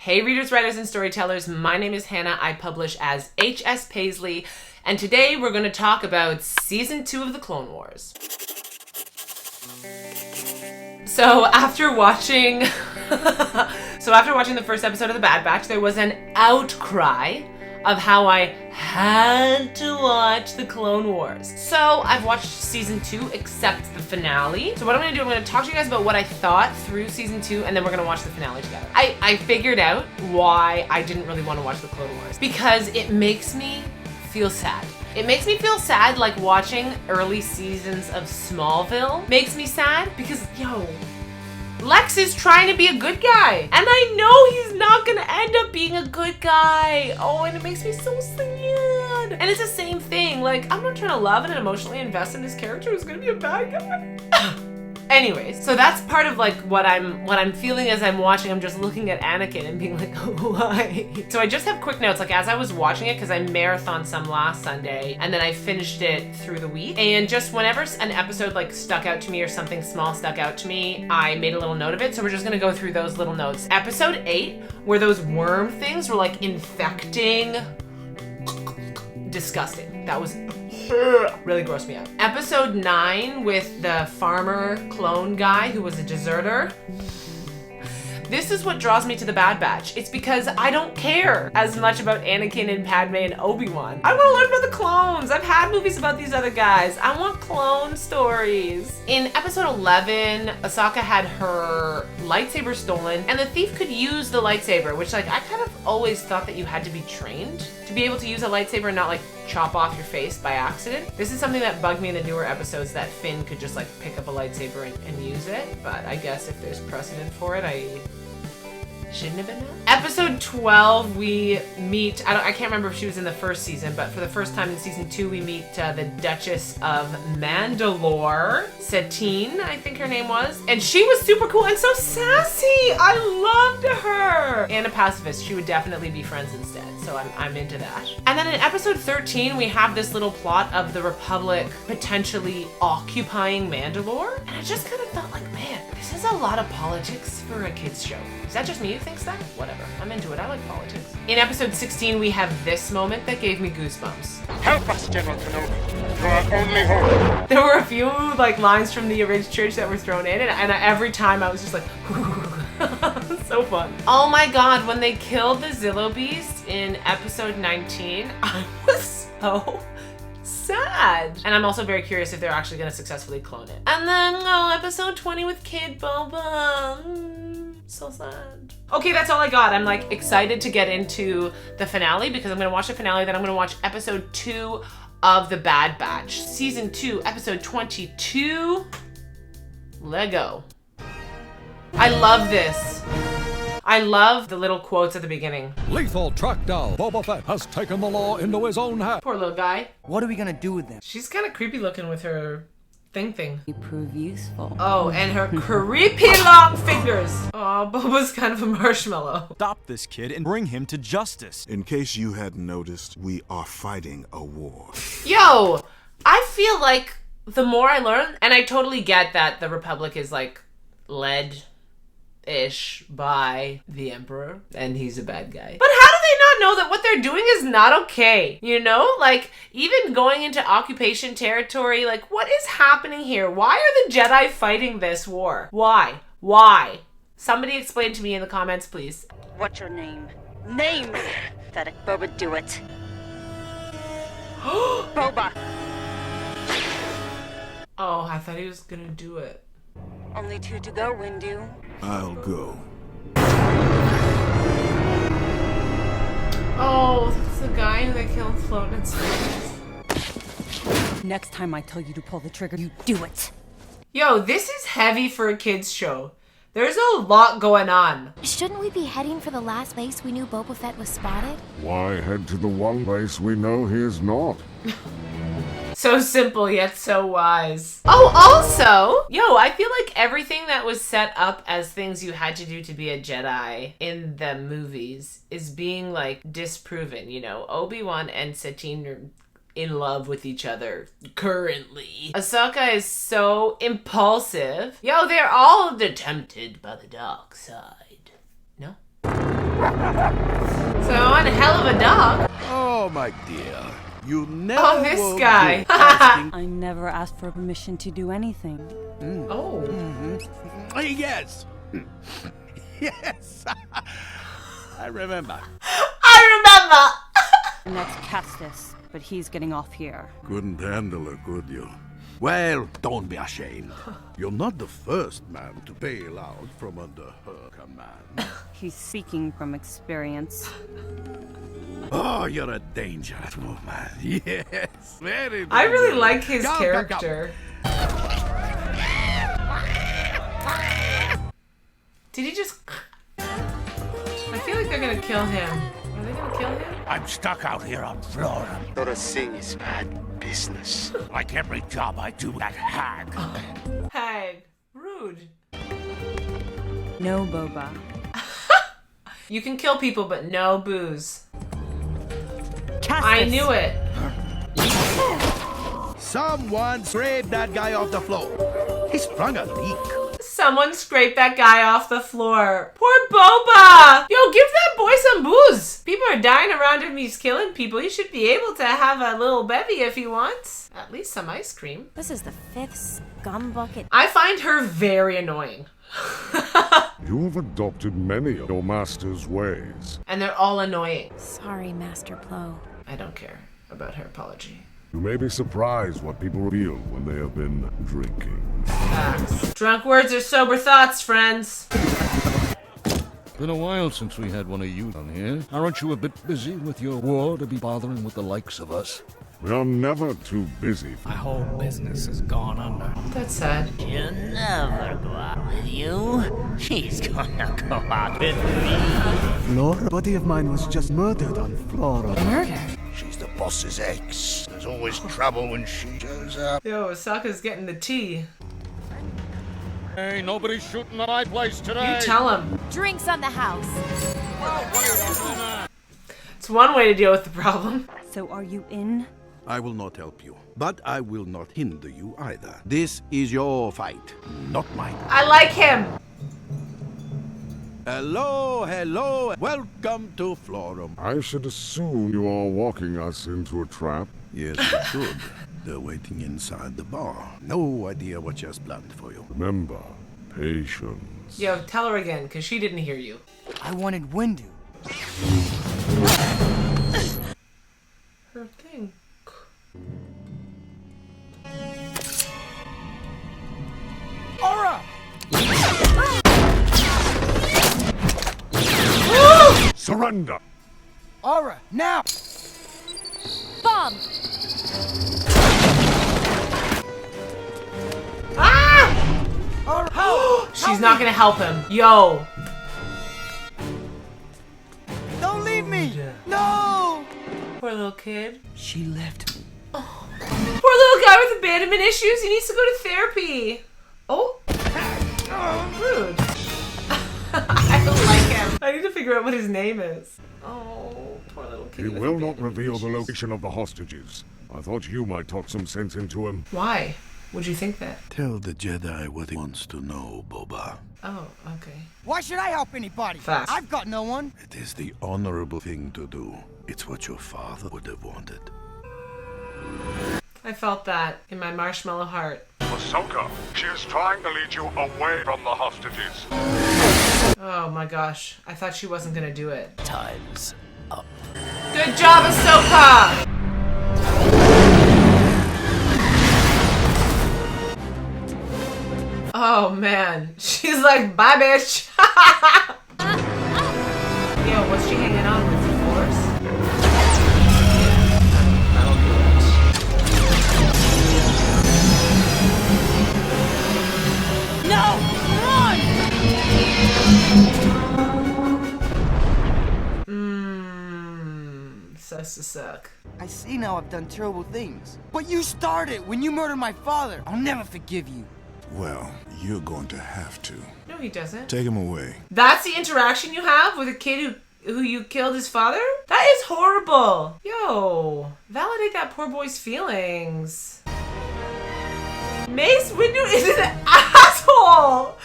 Hey readers, writers, and storytellers, my name is Hannah. I publish as HS Paisley, and today we're going to talk about Season 2 of the Clone Wars. So after watching the first episode of The Bad Batch, there was an outcry of how I had to watch the Clone Wars. So I've watched Season 2 except the finale. So what I'm going to do, I'm going to talk to you guys about what I thought through Season 2, and then we're going to watch the finale together. I figured out why I didn't really want to watch the Clone Wars. Because it makes me feel sad. It makes me feel sad, like watching early seasons of Smallville makes me sad because, Lex is trying to be a good guy. And I know he's not gonna end up being a good guy. Oh, and it makes me so sad. And it's the same thing. Like, I'm not trying to love and emotionally invest in this character who's gonna be a bad guy. Anyways, so that's part of like what I'm feeling as I'm watching. I'm just looking at Anakin and being like, why? So I just have quick notes, like as I was watching it, because I marathoned some last Sunday and then I finished it through the week. And just whenever an episode like stuck out to me or something small stuck out to me, I made a little note of it. So we're just gonna go through those little notes. Episode 8, where those worm things were like infecting, disgusting. That was really grossed me out. Episode 9 with the farmer clone guy who was a deserter. This is what draws me to the Bad Batch. It's because I don't care as much about Anakin and Padme and Obi-Wan. I want to learn about the clones. I've had movies about these other guys. I want clone stories. In episode 11, Ahsoka had her lightsaber stolen, and the thief could use the lightsaber, which like I kind of always thought that you had to be trained to be able to use a lightsaber and not like chop off your face by accident. This is something that bugged me in the newer episodes, that Finn could just like pick up a lightsaber and use it. But I guess if there's precedent for it, I shouldn't have been that. Episode 12, we meet, I can't remember if she was in the first season, but for the first time in Season 2, we meet the Duchess of Mandalore, Satine, I think her name was. And she was super cool and so sassy. I loved her. And a pacifist. She would definitely be friends instead. So I'm into that. And then in episode 13, we have this little plot of the Republic potentially occupying Mandalore. And I just kind of felt like, man, this is a lot of politics for a kid's show. Is that just me who thinks that? Whatever. I'm into it. I like politics. In episode 16, we have this moment that gave me goosebumps. Help us, General Kenobi. You are only hope. There were a few like lines from the Ridge Church that were thrown in, and every time I was just like, so fun. Oh my god, when they killed the Zillo Beast in episode 19, I was so sad. And I'm also very curious if they're actually going to successfully clone it. And then, episode 20 with Kid Boba. So sad. Okay, that's all I got. I'm like excited to get into the finale because I'm going to watch the finale, then I'm going to watch episode 2 of The Bad Batch. Season 2, episode 22. Lego. I love this. I love the little quotes at the beginning. Lethal Trackdown. Boba Fett has taken the law into his own hands. Poor little guy. What are we gonna do with them? She's kind of creepy looking with her thing. You prove useful. Oh, and her creepy long fingers. Oh, Boba's kind of a marshmallow. Stop this kid and bring him to justice. In case you hadn't noticed, we are fighting a war. Yo, I feel like the more I learn, and I totally get that the Republic is like led-ish by the Emperor, and he's a bad guy. But how do they not know that what they're doing is not okay? You know, like even going into occupation territory, like what is happening here? Why are the Jedi fighting this war? Why? Somebody explain to me in the comments, please. What's your name? Name! Pathetic Boba, do it. Boba! Oh, I thought he was gonna do it. Only 2 to go, Windu. I'll go. Oh, that's the guy who they killed floating in space. Next time I tell you to pull the trigger, you do it. Yo, this is heavy for a kid's show. There's a lot going on. Shouldn't we be heading for the last place we knew Boba Fett was spotted? Why head to the one place we know he is not? So simple yet so wise. Oh, also, I feel like everything that was set up as things you had to do to be a Jedi in the movies is being like disproven. Obi-Wan and Satine are in love with each other currently. Ahsoka is so impulsive. They're all tempted by the dark side. No? hell of a dog. Oh, my dear. You never Oh, this will guy. be asking- I never asked for permission to do anything. Oh. Yes. Yes. I remember. And that's Castus, but he's getting off here. Couldn't handle her, could you? Well, don't be ashamed. You're not the first man to bail out from under her command. He's speaking from experience. Oh, you're a dangerous woman. Yes, very dangerous. I really like his Go, go, go. character. Did he just... I feel like they're gonna kill him. Are they gonna kill him? I'm stuck out here on Flora. Not a thing is bad business. Like every job I do, that hag. Hag. Rude. No, Boba. You can kill people, but no booze. Castus! I knew it. Someone scraped that guy off the floor. He sprung a leak. Someone scraped that guy off the floor. Poor Boba! Yo, give that boy some booze. People are dying around him. He's killing people. He should be able to have a little bevy if he wants. At least some ice cream. This is the 5th scum bucket. I find her very annoying. You have adopted many of your master's ways. And they're all annoying. Sorry, Master Plo. I don't care about her apology. You may be surprised what people reveal when they have been drinking. Facts. Drunk words are sober thoughts, friends. Been a while since we had one of you on here. Aren't you a bit busy with your war to be bothering with the likes of us? We are never too busy. My whole business has gone under. That's sad. She'll never go out with you. She's gonna go out with me. Flora? A buddy of mine was just murdered on Flora. Murder? She's the boss's ex. There's always trouble when she shows up. Yo, Sokka's getting the tea. Hey, nobody's shooting at my place today. You tell him. Drinks on the house. It's one way to deal with the problem. So are you in? I will not help you, but I will not hinder you either. This is your fight, not mine. I like him. Hello, hello. Welcome to Florum. I should assume you are walking us into a trap. Yes, you should. They're waiting inside the bar. No idea what she has planned for you. Remember, patience. Yo, tell her again, because she didn't hear you. I wanted Windu. Her thing. Aura! Surrender! Aura, now! Bomb! Ah! Aura, help! She's not gonna help him. Yo. Don't leave me! No! Poor little kid. She left me. Oh. Poor little guy with abandonment issues. He needs to go to therapy. Oh. Rude. I don't like him. I need to figure out what his name is. Oh, poor little kid. He will not reveal the location of the hostages. I thought you might talk some sense into him. Why? Would you think that? Tell the Jedi what he wants to know, Boba. Oh, okay. Why should I help anybody? Fast. I've got no one. It is the honorable thing to do. It's what your father would have wanted. I felt that in my marshmallow heart. Ahsoka, she is trying to lead you away from the hostages. Oh my gosh. I thought she wasn't gonna do it. Time's up. Good job, Ahsoka! Oh man. She's like, bye bitch. Yo, what's she hanging on with? The Force? That'll do it. No! Run! Sucks to suck. I see now I've done terrible things. But you started when you murdered my father. I'll never forgive you. Well, you're going to have to. No, he doesn't. Take him away. That's the interaction you have with a kid who you killed his father? That is horrible. Yo, validate that poor boy's feelings. Mace Windu is an asshole.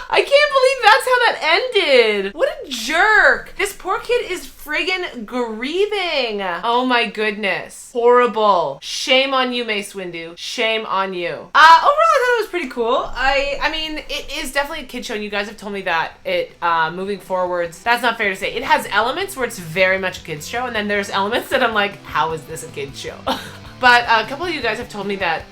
I can't believe that's how that ended. What a jerk. This poor kid is friggin' grieving. Oh my goodness. Horrible. Shame on you, Mace Windu. Shame on you. Overall, I thought it was pretty cool. I mean, it is definitely a kid show, and you guys have told me that it, moving forwards, that's not fair to say. It has elements where it's very much a kid's show, and then there's elements that I'm like, how is this a kid's show? But a couple of you guys have told me that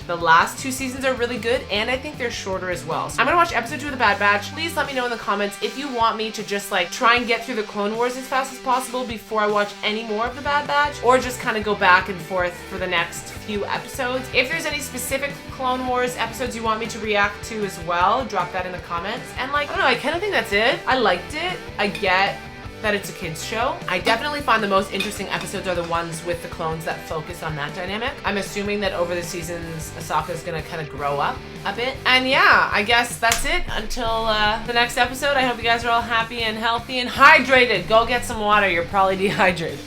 the last 2 seasons are really good, and I think they're shorter as well. So I'm gonna watch episode 2 of The Bad Batch. Please let me know in the comments if you want me to just like try and get through the Clone Wars as fast as possible before I watch any more of The Bad Batch, or just kind of go back and forth for the next few episodes. If there's any specific Clone Wars episodes you want me to react to as well, drop that in the comments. And like, I don't know, I kind of think that's it. I liked it. I get that it's a kids show. I definitely find the most interesting episodes are the ones with the clones that focus on that dynamic. I'm assuming that over the seasons, Ahsoka's gonna kind of grow up a bit. And yeah, I guess that's it until the next episode. I hope you guys are all happy and healthy and hydrated. Go get some water. You're probably dehydrated.